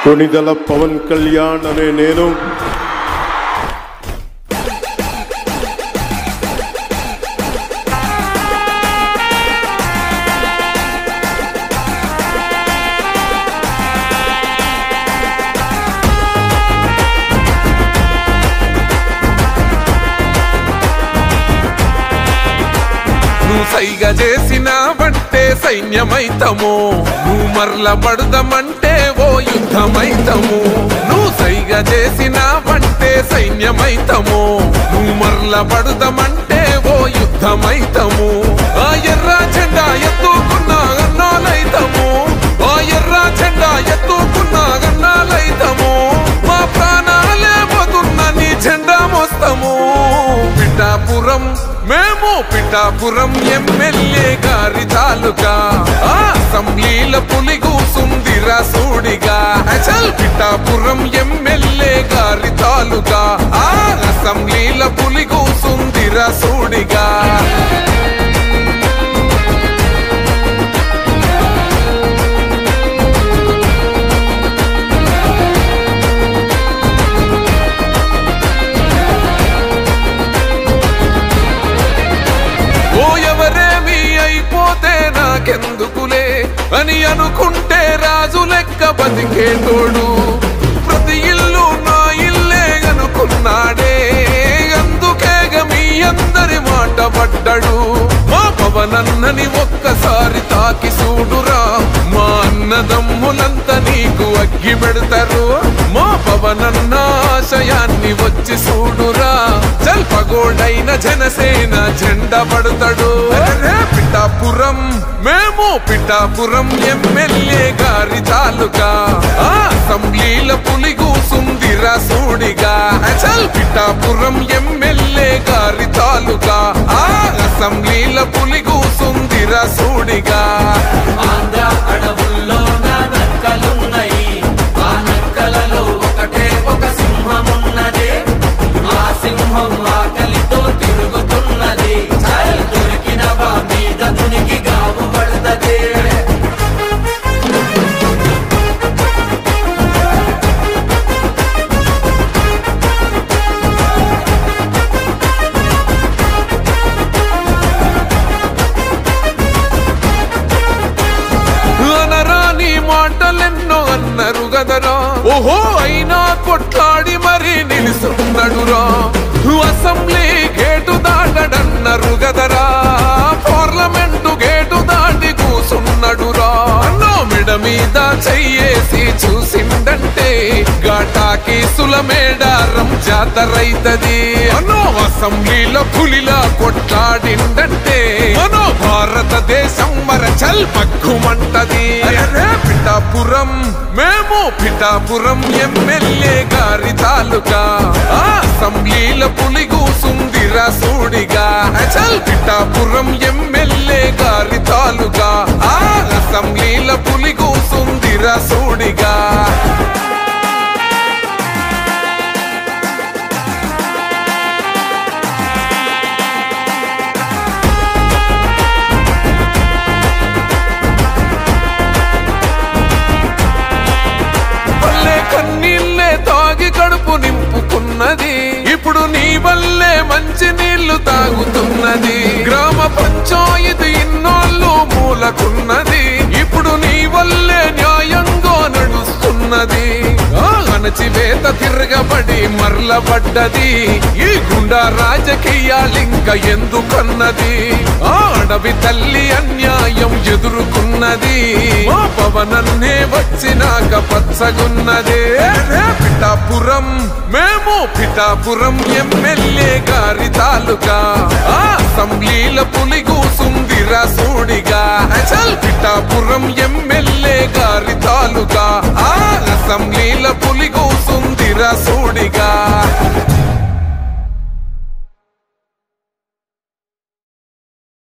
కొణిదెల పవన్ కళ్యాణ్ అనే నేను సైగ చేసినావంటే సైన్యమైతము నువ్వు మరల పడదమంటే ఓ యుద్ధమైతము నువ్వు సైగ చేసినావంటే సైన్యమైతము నువ్వు మరల పడదమంటే ఓ యుద్ధమైతము ఆ ఎర్ర జెండా ఎత్తుకున్నా అన్నాలైతము ఆ ఎర్ర జెండా ఎత్తుకున్నా అన్నాలైతము మా ప్రాణాలే పోతున్న నీ జెండా మోస్తాము పిఠాపురం మేము పిఠాపురం ఎమ్మెల్యే గారి తాలూకా అసెంబ్లీల పులి కూసుందిరా సూడిగా చల్ పిఠాపురం ఎమ్మెల్యే గారి తాలూకా అసెంబ్లీల పులి కూసుందిరా సూడిగా నాకెందుకులే అని అనుకుంటే రాజు లెక్క బతికేటోడు ప్రతి ఇల్లు నా ఇల్లే అనుకున్నాడే అందుకేగ మీ అందరి మాట పడ్డాడు మా పవనన్నని ఒక్కసారి తాకి చూడురా మా అన్నదమ్ములంతా నీకు అగ్గి పెడతారు మా పవనన్న ఆశయాన్ని వచ్చి చూడురా జల్పగోడైన జనసేన జెండా పడతాడు పిఠాపురం మేము పిఠాపురం ఎమ్మెల్యే గారి తాలూకా అసెంబ్లీల పులి కూసుందిరా సూడిగా చల్ పిఠాపురం ఎమ్మెల్యే గారి తాలూకా అసెంబ్లీల పులి కూసుందిరా సూడిగా ఆంధ్ర అడవుల్లో నక్కలున్నాయి ఆ నక్కలలో ఒకటే ఒక సింహమున్నదే ఆ సింహం ఆకలితో తిరుగుతున్నది దొరికిన వా మీద దునికి గావు పడుతుంది మాటలెన్నో అన్నారు గదరా ఓహో అయినా కొట్లాడి మరీ నిలుసున్నాడురా అసెంబ్లీ గేటు దాటడన్నారు గదరా పార్లమెంటు గేటు దాటి కూసున్నాడురా అన్నో మెడ మీద చెయ్యేసి చూసిందంటే ఘాటాకి సులమేడారం జాతరైతది అన్నో అసెంబ్లీలో పులిలా కొట్లాడిందంటే మనో భారతదేశం మరచల్ పగ్గుమంటది పిఠాపురం మేము పిఠాపురం ఎమ్మెల్యే గారి తాలూకా అసెంబ్లీల పులి కూసుందిరా సూడిగా చల్ పిఠాపురం ఎమ్మెల్యే గారి తాలూకా అసెంబ్లీల పులి కూసుందిరా సూడిగా కడుపు నింపుకున్నది ఇప్పుడు నీ వల్లే మంచి నీళ్లు తాగుతున్నది గ్రామ పంచాయతీ ఇన్నోళ్ళు మూలకున్నది ఇప్పుడు నీ వల్లే న్యాయంగా నడుస్తున్నది అణచివేత తిరగబడి మరలబడ్డది ఈ గుండా రాజకీయాలింక ఎందుకన్నది అడవి తల్లి అన్యాయం ఎదుర్కొన్నది మా పవనన్నే వచ్చినాక పచ్చగున్నదే పిఠాపురం మేము పిఠాపురం ఎమ్మెల్యే గారి తాలూకా అసెంబ్లీల పులి కూసుందిరా సూడిగా చల్ పిఠాపురం ఎమ్మెల్యే గారి తాలూకా అసెంబ్లీల పులి కూసుందిరా సూడిగా